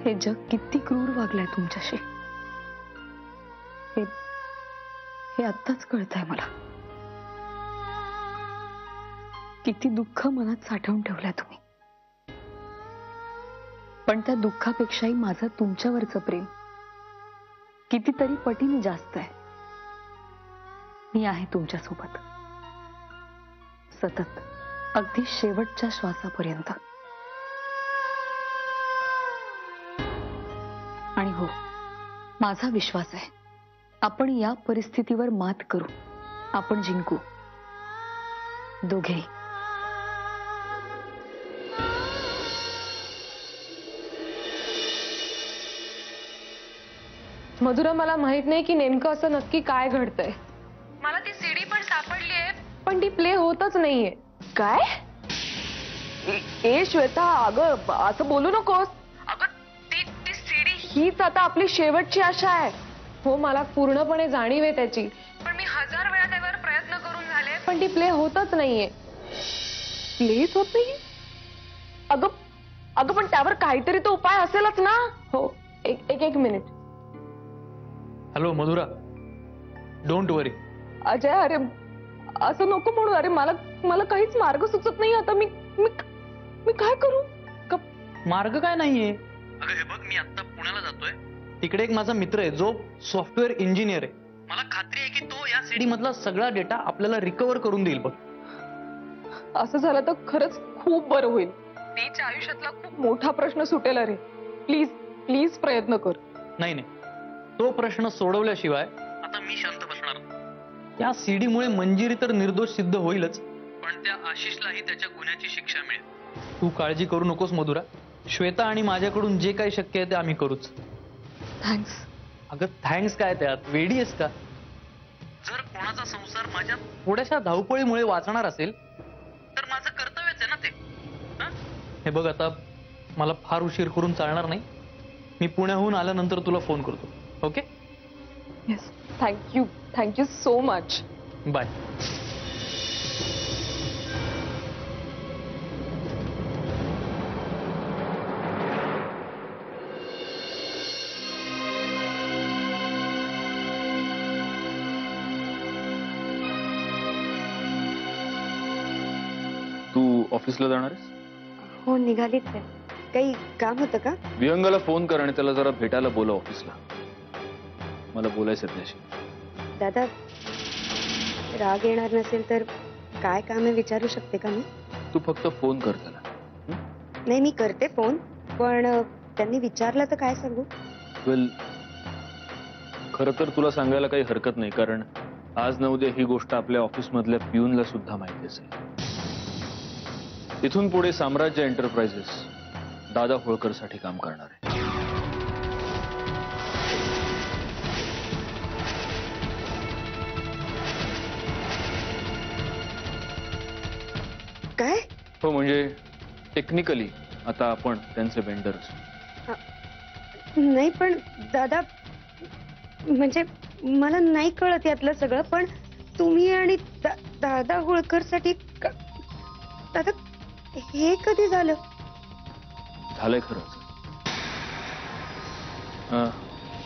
हे जग किती क्रूर वागलंय तुमच्याशी हे आत्ताच कळतंय मला। किती दुःख मनात साठवून ठेवलंय तुम्ही, पण त्या दुःखापेक्षाही माझं तुमच्यावरचं प्रेम कितीतरी पटीने जास्त आहे। मी आहे तुमच्यासोबत सतत, अगदी शेवटच्या श्वासापर्यंत। आणि हो, माझा विश्वास आहे आपण या परिस्थितीवर मात करू, आपण जिंकू दोघेही। मधुरा, मला माहित नाही की नेमकं असं नक्की काय घडतंय। मला ती सीडी पण सापडली आहे, पण ती प्ले होतच नाहीये। काय? ए श्वेता, अगं असं बोलू नकोस। अगं ती सीडी हीच आता आपली शेवटची आशा आहे। हो, मला पूर्णपणे जाणीव आहे त्याची, पण मी 1000 वेळा त्यावर प्रयत्न करून झाले, पण ती प्ले होतच नाहीये। प्लेच होत नाहीये? अगं पण त्यावर काहीतरी तो उपाय असेलच ना? हो, एक मिनिट। हॅलो मधुरा, डोंट वरी। अजय, अरे असं नको म्हणू। अरे मला काहीच मार्ग सुचत नाही आता। मी काय करू? मार्ग काय नाहीये। अगं हे बघ, मी आता पुण्याला जातोय, तिकडे एक माझा मित्र आहे जो सॉफ्टवेअर इंजिनियर आहे। मला खात्री आहे की तो या सीडी मधला सगळा डेटा आपल्याला रिकव्हर करून देईल बघ। असं झालं तर खरंच खूप बरं होईल। तिच्या आयुष्यातला खूप मोठा प्रश्न सुटेल। अरे प्लीज प्लीज प्रयत्न कर। नाही, तो प्रश्न सोडवल्याशिवाय आता मी शांत बसणार नाही। त्या सीडी मुळे मंजिरी तर निर्दोष सिद्ध होईलच, पण त्या आशिषलाही त्याच्या गुन्ह्याची शिक्षा मिळेल। तू काळजी करू नकोस मधुरा। श्वेता आणि माझ्याकडून जे काही शक्य आहे ते आम्ही करूच। थँक्स। अगं थँक्स काय, त्यात वेडी आहेस का? जर कोणाचा संसार माझ्या थोड्याशा धावपळीमुळे वाचणार असेल तर माझं कर्तव्यच आहे ना ते। हे बघ, आता मला फार उशीर करून चालणार नाही। मी पुण्याहून आल्यानंतर तुला फोन करतो, okay? Yes, thank you so much. Bye. तू ऑफिसला जाणार आहेस? हो, निघालीच आहे। काही काम होतं का? विहंगाला फोन कर आणि त्याला जरा भेटायला बोलव ऑफिसला। मला बोलायचं त्याशी। दादा, राग येणार नसेल तर काय काम आहे विचारू शकते का मी? तू फक्त फोन कर त्याला। नाही, मी करते फोन, पण त्यांनी विचारलं तर काय सांगू? वेल, खरं तर तुला सांगायला काही हरकत नाही, कारण आज न उद्या ही गोष्ट आपल्या ऑफिस मधल्या पिऊनला सुद्धा माहिती असेल। इथून पुढे साम्राज्य एंटरप्राइजेस दादा होळकर साठी काम करणार आहे। काय? हो, म्हणजे टेक्निकली आता आपण त्यांचे वेंडर्स। नाही पण दादा, म्हणजे मला नाही कळत यातलं सगळं, पण तुम्ही आणि दादा होळकर साठी दादा, हे कधी झालं? झालंय खरंच।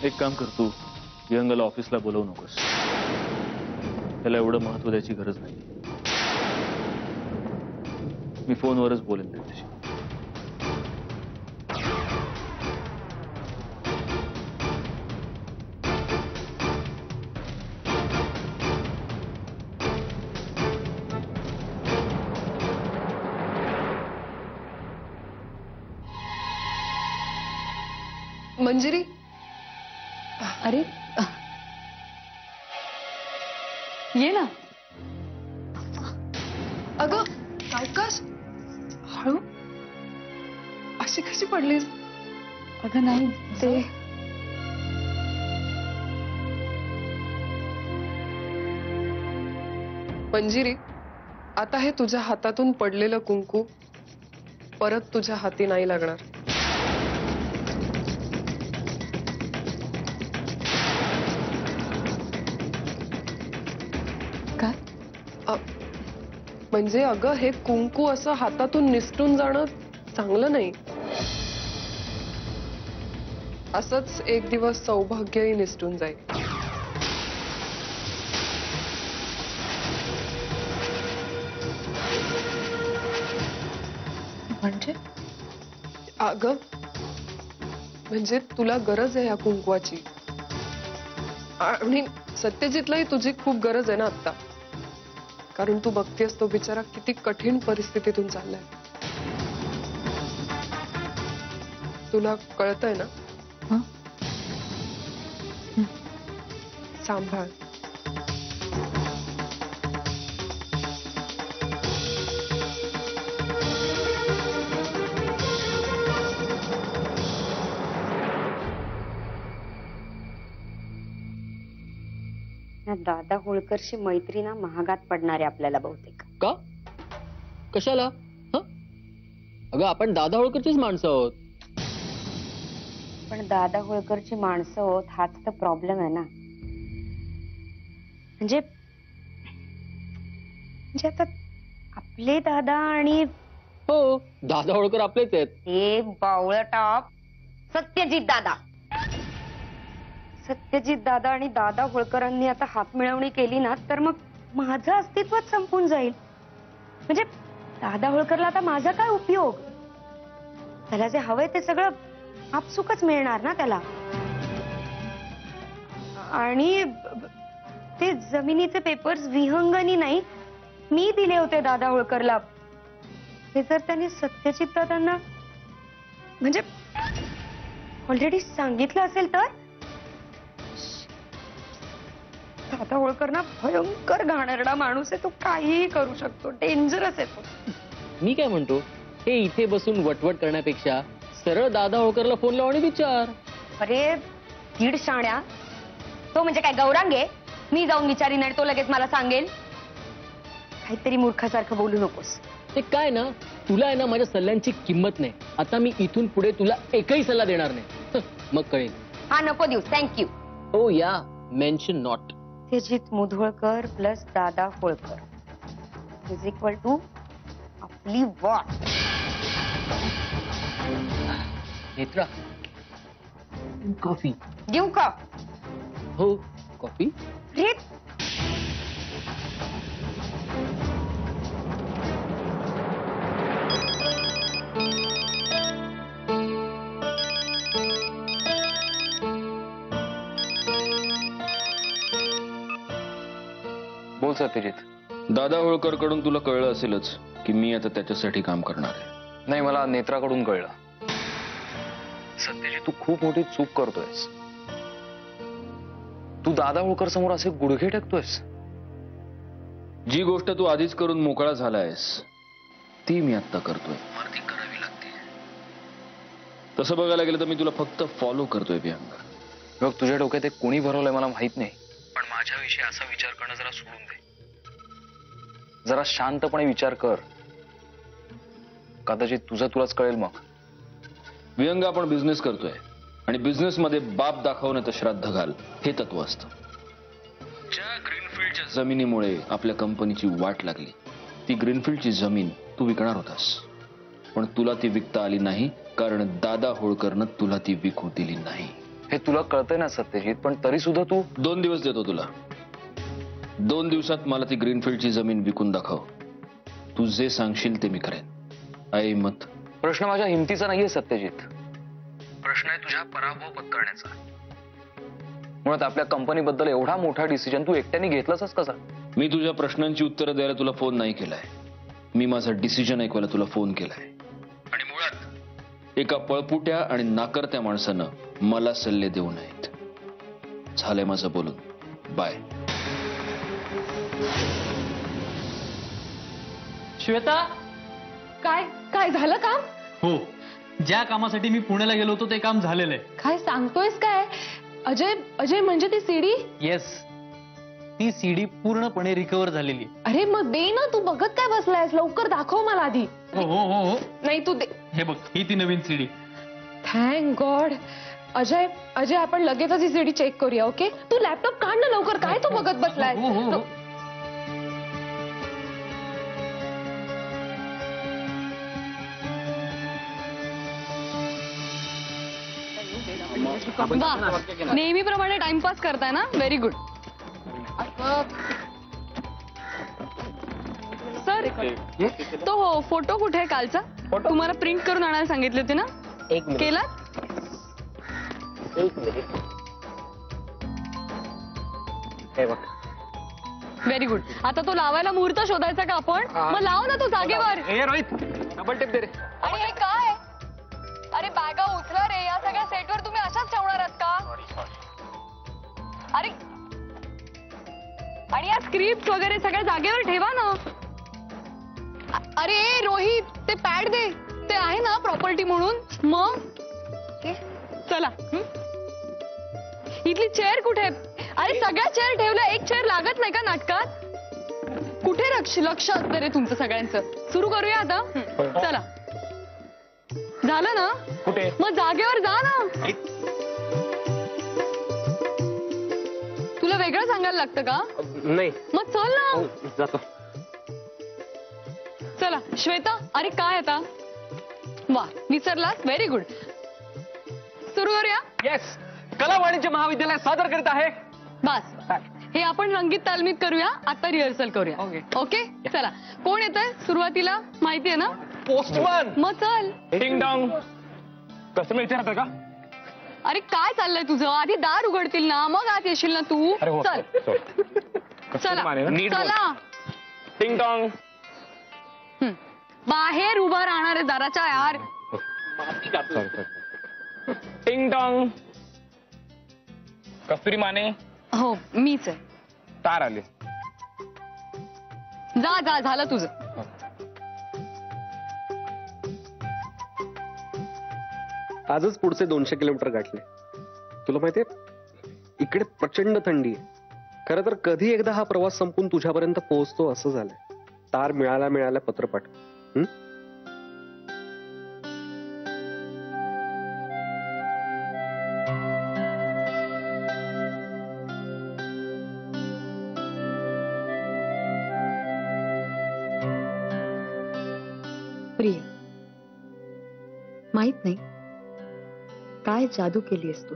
एक काम कर, तू विहंगाला ऑफिसला बोलवू नकोस। त्याला एवढं महत्व द्यायची गरज नाही। मी फोनवरच बोलेन त्याच्याशी। मंजिरी, अरे ये ना। अगं सावकाश, हळू, अशी कशी पडलीस? अगं नाही, ते मंजिरी, आता हे तुझ्या हातातून पडलेलं कुंकू परत तुझ्या हाती नाही लागणार। काय? म्हणजे अगं, हे कुंकू असं हातातून निसटून जाणं चांगलं नाही। असंच एक दिवस सौभाग्यही निसटून जाईल. म्हणजे अगं म्हणजे तुला गरज आहे या कुंकवाची आणि सत्यजितलाही तुझी खूप गरज आहे ना आता, कारण तू बघतेस तो बिचारा किती कठीण परिस्थितीतून चाललाय. तुला कळतंय ना? हं? सांभाळ. या दादा होळकरशी मैत्री ना महागात पडणार आहे आपल्याला बहुतेक. का? कशाला? हं? अगं आपण दादा होळकरचीच माणसं आहोत. पण दादा होळकरची माणसं होत हाच तर प्रॉब्लेम आहे ना. म्हणजे आता आपले दादा आणि हो, दादा होळकर आपलेच आहेत. हे बावळ टॉप सत्यजित दादा. सत्यजित दादा आणि दादा होळकरांनी आता हात मिळवणी केली ना तर मग माझं अस्तित्वच संपून जाईल. म्हणजे दादा होळकरला आता माझा काय उपयोग? त्याला जे हवंय ते सगळं आपसुकच मिळणार ना त्याला. आणि ते जमिनीचे पेपर्स विहंगनी नाही मी दिले होते दादा होळकरला. हे जर त्यांनी सत्यजित दादांना म्हणजे ऑलरेडी सांगितलं असेल तर दादा होळकर ना भयंकर घाणेरडा माणूस आहे. तो काहीही करू शकतो. डेंजरस आहे तो. मी काय म्हणतो, हे इथे बसून वटवट करण्यापेक्षा सरळ दादा होळकरला फोन लाव आणि विचार. अरे दीड शाण्या, तो म्हणजे काय गौरांगे? मी जाऊन विचारीन आणि तो लगेच मला सांगेल. काहीतरी मूर्खासारखं बोलू नकोस. ते काय ना, तुला आहे ना माझ्या सल्ल्यांची किंमत नाही. आता मी इथून पुढे तुला एकही सल्ला देणार नाही. मग कळेल. हा नको देऊ. थँक्यू. ओ या mention not. Satyajit Mudholkar plus दादा होळकर इज इक्वल टू आपली वॉट. नेत्रा, कॉफी. देऊ का? हो, कॉफी. रे बोल सत्यजित. दादा होळकर कडून तुला कळलं असेलच की मी आता त्याच्यासाठी काम करणार आहे. नाही, मला नेत्राकडून कळलं. सत्यजित, तू खूप मोठी चूक करतोयस. तू दादा होळकर समोर असे गुडघे टेकतोयस. जी गोष्ट तू आधीच करून मोकळा झालायस ती मी आता करतोय. मला ती करावी लागते. तसं बघायला गेलं तर मी तुला फक्त फॉलो करतोय प्रियांका. बघ, तुझ्या डोक्यात एक कोणी भरवलंय मला माहित नाही, पण माझ्याविषयी असा विचार करणं जरा सोडून दे. जरा शांतपणे विचार कर. कदाचित तुलाच कळेल मग. विहंगा, आपण बिझनेस करतोय आणि बिझनेस मध्ये बाप दाखवणं तर श्राद्ध घाल हे तत्व असतं. ज्या ग्रीनफील्डच्या जमिनीमुळे आपल्या कंपनीची वाट लागली ती ग्रीनफील्डची जमीन तू विकणार होतास, पण तुला ती विकता आली नाही कारण दादा होळकरनं तुला ती विकू दिली नाही. हे तुला कळतंय ना सत्यजित, पण तरी सुद्धा तू 2 दिवस देतो तुला. 2 दिवसात मला ती ग्रीनफील्डची जमीन विकून दाखव. तू जे सांगशील ते मी करेन. आई मत. प्रश्न माझ्या हिमतीचा नाहीये सत्यजित. प्रश्न आहे तुझ्या पराभव पत्करण्याचा. मुळात आपल्या कंपनीबद्दल एवढा मोठा डिसिजन तू एकट्याने घेतलास कसा? मी तुझ्या प्रश्नांची उत्तरं द्यायला तुला फोन नाही केलाय. मी माझा डिसिजन ऐकवायला तुला फोन केलाय. आणि मुळात एका पळपुट्या आणि नाकर्त्या माणसानं मला सल्ले देऊ नयेत. झालंय माझं बोलून. बाय. श्वेता. काय काय झालं काम? हो, ज्या कामासाठी मी पुण्याला गेलो होतो ते काम झालेलं आहे. काय सांगतोयस काय? अजय अजय म्हणजे ती सीडी? येस, ती सीडी पूर्णपणे रिकव्हर झालेली आहे. अरे मग दे ना. तू बघत काय बसलायस? लवकर दाखव मला आधी. हो हो हो हो. नाही तू दे. हे बघ, ही ती नवीन CD. Thank God. Ajay Ajay आपण लगेचच ही सीडी चेक करूया. ओके, तू लॅपटॉप काढ ना लवकर. काय तू बघत बसलाय? हो हो हो. वा, नेहमीप्रमाणे टाइमपास करताय ना, व्हेरी गुड. सर, तो फोटो कुठे आहे कालचा? तुम्हाला प्रिंट करून आणायला सांगितले होते ना? केला? Very good. आता तो लावायला मुहूर्त शोधायचा का आपण? मग लाव ना तो जागेवर. डबल टेप दे रे. आणि हे काय? अरे बॅगा उचला रे, या सगळ्या सेटवर तुम्ही अशाच ठेवणार आहात का? अरे, आणि या स्क्रिप्ट वगैरे सगळ्या जागेवर ठेवा ना. अरे रोहित, ते पॅड दे, ते आहे ना प्रॉपर्टी म्हणून. मग चला. इथली चेअर कुठे? अरे सगळ्या चेअर ठेवल्या, एक चेअर लागत नाही का नाटकात? कुठे लक्ष असतं रे तुमचं सगळ्यांचं? सुरू करूया आता. चला, झालं ना? कुठे? मग जागेवर जा ना. तुला वेगळं सांगायला लागतं का? नाही. मग चल ना. जातो. चला श्वेता. अरे काय आता? वा, विसरलास. Very good. सुरू करूया. येस. कला वाणिज्य महाविद्यालय सादर करीत आहे. बस, हे आपण रंगीत तालमीत करूया. आता रिहर्सल करूया. ओके. चला, कोण येत आहे सुरुवातीला? माहिती आहे ना? पोस्टमन. मग चल. Ding dong. कसं विचारत का? अरे काय चाललंय तुझं? आधी दार उघडतील ना, मग आत येशील ना तू. चल. चला चला. Ding dong. बाहेर उभं राहणार आहे दाराच्या यार. Ding dong. कस्तुरी माने. हो, मीच आहे. तार आले. जा जा, झालं तुझं. आजच पुढचे 200 किलोमीटर गाठले. तुला माहितीये, इकडे प्रचंड थंडी आहे. खरं तर कधी एकदा हा प्रवास संपून तुझ्यापर्यंत पोहोचतो असं झालंय. तार मिळाल्या पत्रपाठ. प्रिय, माहित नाही काय जादू केली आहेस तू.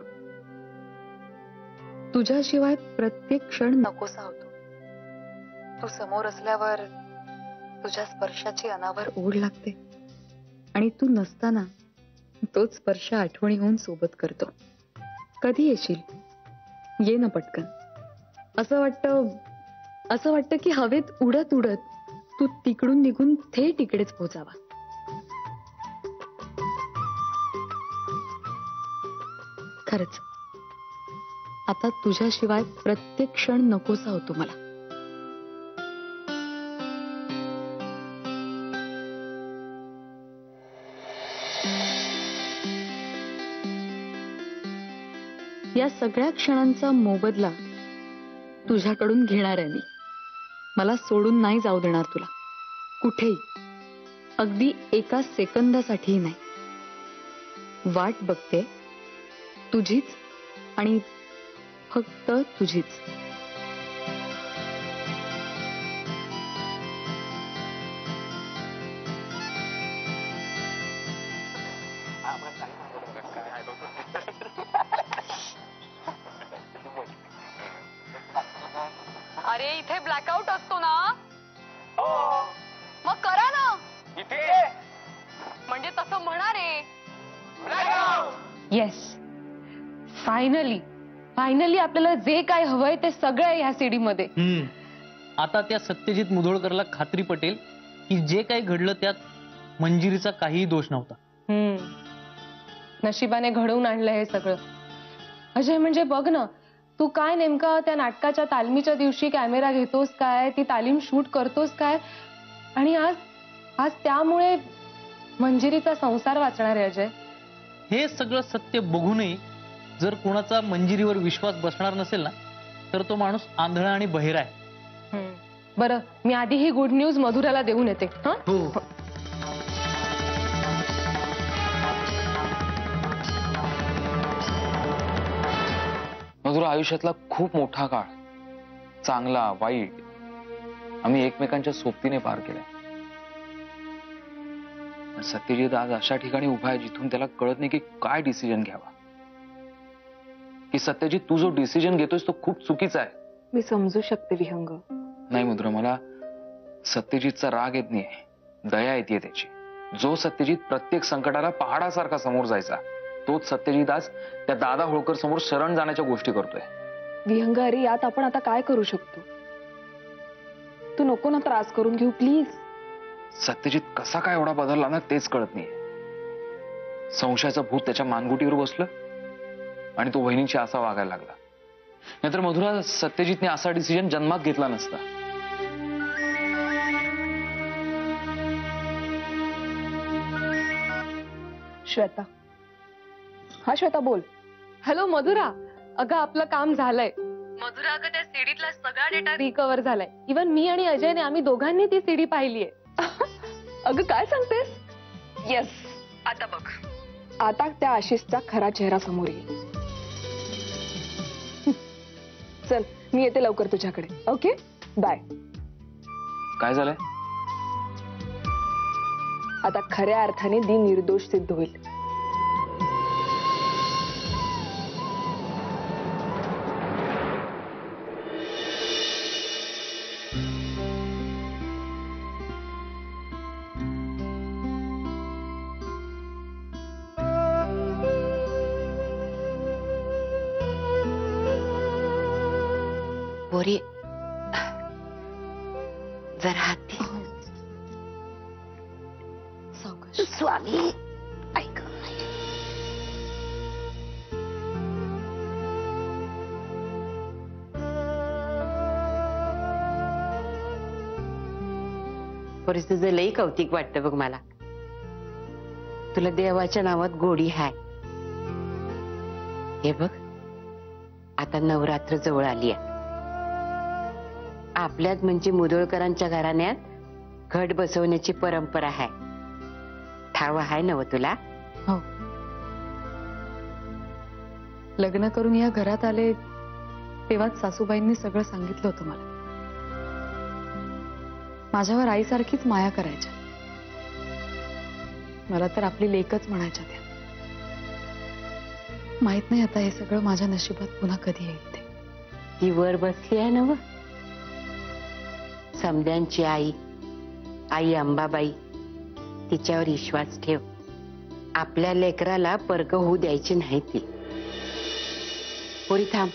तुझ्याशिवाय प्रत्येक क्षण नकोसा होतो. तू समोर असल्यावर तुझ्या स्पर्शाची अनावर ओढ लागते आणि तू नसताना तोच स्पर्श आठवणी होऊन सोबत करतो. कधी येशील? ये ना पटकन. असं वाटतं की हवेत उडत उडत तू तिकडून निघून थेट इकडेच पोहोचावा. खरंच आता तुझ्याशिवाय प्रत्येक क्षण नकोसा होतो मला. या सगळ्या क्षणांचा मोबदला तुझ्याकडून घेणार आहे मी. मला सोडून नाही जाऊ देणार तुला कुठेही, अगदी एका सेकंदासाठीही नाही. वाट बघते तुझीच आणि फक्त तुझीच. अरे इथे ब्लॅकआउट असतो ना, मग करा ना. इथे म्हणजे तसं म्हणा रे. येस, फायनली आपल्याला जे काय हवंय ते सगळं ह्या सीडी मध्ये. आता त्या सत्यजित मुधोळकरला खात्री पटेल की जे काही घडलं त्यात मंजिरीचा काहीही दोष नव्हता. नशिबाने घडवून आणलं हे सगळं. अजय, म्हणजे बघ ना, तू काय नेमका त्या नाटकाच्या तालमीच्या दिवशी कॅमेरा घेतोस काय, ती तालीम शूट करतोस काय, आणि आज त्यामुळे मंजिरीचा संसार वाचणार आहे. अजय, हे सगळं सत्य बघूनही जर कोणाचा मंजिरीवर विश्वास बसणार नसेल ना, तर तो माणूस आंधळा आणि बहिरा आहे. बरं, मी आधी ही गुड न्यूज मधुराला देऊन येते. मधुरा, आयुष्यातला खूप मोठा काळ, चांगला वाईट, आम्ही एकमेकांच्या सोबतीने पार केलाय. सत्यजित आज अशा ठिकाणी उभा आहे जिथून त्याला कळत नाही की काय डिसिजन घ्यावा. की सत्यजित तू जो डिसिजन घेतोयस तो खूप चुकीचा आहे. मी समजू शकते विहंग. नाही मधुरा, मला सत्यजितचा राग येत नाही, दया येते त्याची. जो सत्यजित प्रत्येक संकटाला पहाडासारखा समोर जायचा, तोच सत्यजित आज त्या दादा होळकर समोर शरण जाण्याच्या गोष्टी करतोय. विहंग, अरे यात आपण आता काय करू शकतो? तू नको ना त्रास करून घेऊ प्लीज. सत्यजित कसा काय एवढा बदलला ना तेच कळत नाही. संशयाचं भूत त्याच्या मानगुटीवर बसलं आणि तो वहिनीची असा वागायला लागला. नाहीतर मधुरा, सत्यजितने असा डिसिजन जन्मात घेतला नसता. श्वेता. हा श्वेता बोल. हॅलो मधुरा. अगं आपलं काम झालंय. मधुरा, अगं त्या सीडीतला सगळा डेटा रिकव्हर झालाय. इव्हन मी आणि अजयने आम्ही दोघांनी ती सीडी पाहिलीये. अगं काय सांगतेस? येस. आता बघ, आता त्या आशिषचा खरा चेहरा समोर येईल. चल मी येते लवकर तुझ्याकडे. Okay bye. काय झालंय? आता खऱ्या अर्थाने दी निर्दोष सिद्ध होईल. बोरी जरा हात दे. सावकाश. स्वामी ऐक. पोरी, तुझं लई कौतिक वाटतं बघ मला. तुला देवाच्या नावात गोडी हाय. हे बघ, आता नवरात्र जवळ आली आहे. आपल्यात म्हणजे मुदोळकरांच्या घराण्यात घट बसवण्याची परंपरा आहे. ठाव आहे नव तुला? हो. लग्न करून या घरात आले तेव्हाच सासूबाईंनी सगळं सांगितलं होतं मला. माझ्यावर आईसारखीच माया करायच्या. मला तर आपली लेकच म्हणायच्या त्या. माहित नाही आता हे सगळं माझ्या नशिबात पुन्हा कधी येईल ते. ती वर बसली आहे नव, समद्यांची आई, आई अंबाबाई. तिच्यावर विश्वास ठेव. आपल्या लेकराला परक होऊ द्यायची नाही ती. पोरी थांब.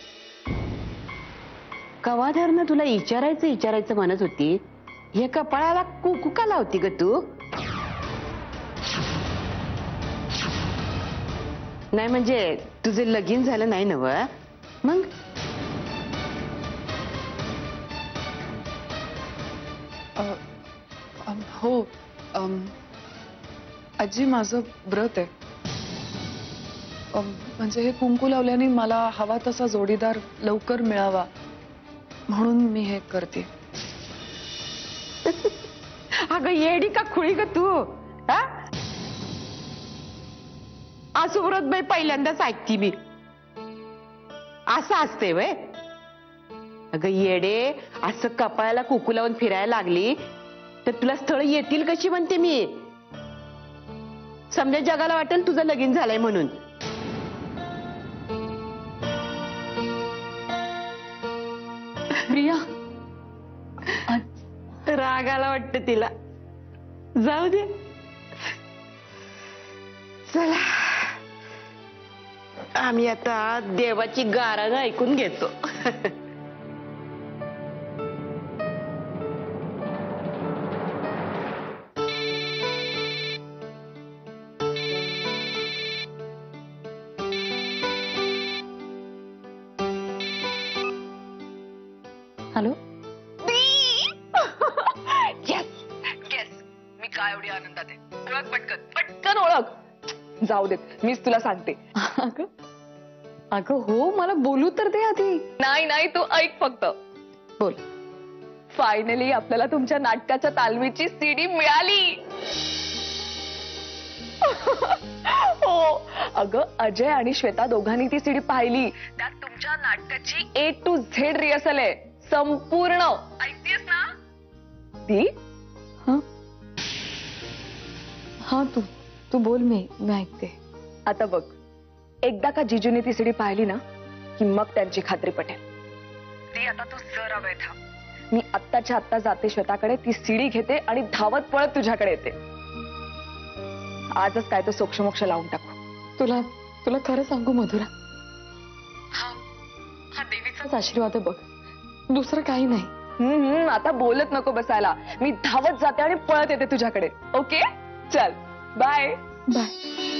कवाधरनं तुला विचारायचं म्हणत होती. हे कपाळाला कुकू का लावती ग तू? नाही म्हणजे तुझं लगीन झालं नाही नव? मग हो. आजी, माझं व्रत आहे. म्हणजे हे कुंकू लावल्याने मला हवा तसा जोडीदार लवकर मिळावा म्हणून मी हे करते. अगं येडी का खुळी ग तू? असं व्रत बाई पहिल्यांदाच ऐकती मी. असं असते वय? अगं येडे, असं कपाळाला कुकू लावून फिरायला लागली तर तुला स्थळ येतील कशी म्हणते मी. समजा जगाला वाटेल तुझं लगीन झालंय म्हणून. प्रिया, रागाला वाटतं तिला. जाऊ दे. चला, आम्ही आता देवाची गाराणं ऐकून घेतो. हॅलो. मी काय एवढी आनंदात आहे. ओळख पटकन, पटकन ओळख. जाऊ देत, मीच तुला सांगते. अगं हो, मला बोलू तर दे आधी. नाही तू ऐक फक्त. बोल. फायनली आपल्याला तुमच्या नाटकाच्या तालमीची सीडी मिळाली. हो अगं, अजय आणि श्वेता दोघांनी ती सीडी पाहिली. त्यात तुमच्या नाटकाची A to Z रिहर्सल आहे संपूर्ण. ऐकतेस ना ती? हा तू बोल, मी ऐकते. आता बघ, एकदा का जिजूने ती सीडी पाहिली ना की मग त्यांची खात्री पटेल. ती आता तू जरा वेळ थांब. मी आत्ताच्या आत्ता जाते श्वेताकडे, ती सीडी घेते आणि धावत पळत तुझ्याकडे येते. आजच काय तो सोक्षमोक्ष लावून टाकू. तुला तुला खरं सांगू मधुरा, हा देवीचाच आशीर्वाद आहे बघ, दुसरं काही नाही. आता बोलत नको बसायला. मी धावत जाते आणि पळत येते तुझ्याकडे. ओके, चल बाय. बाय.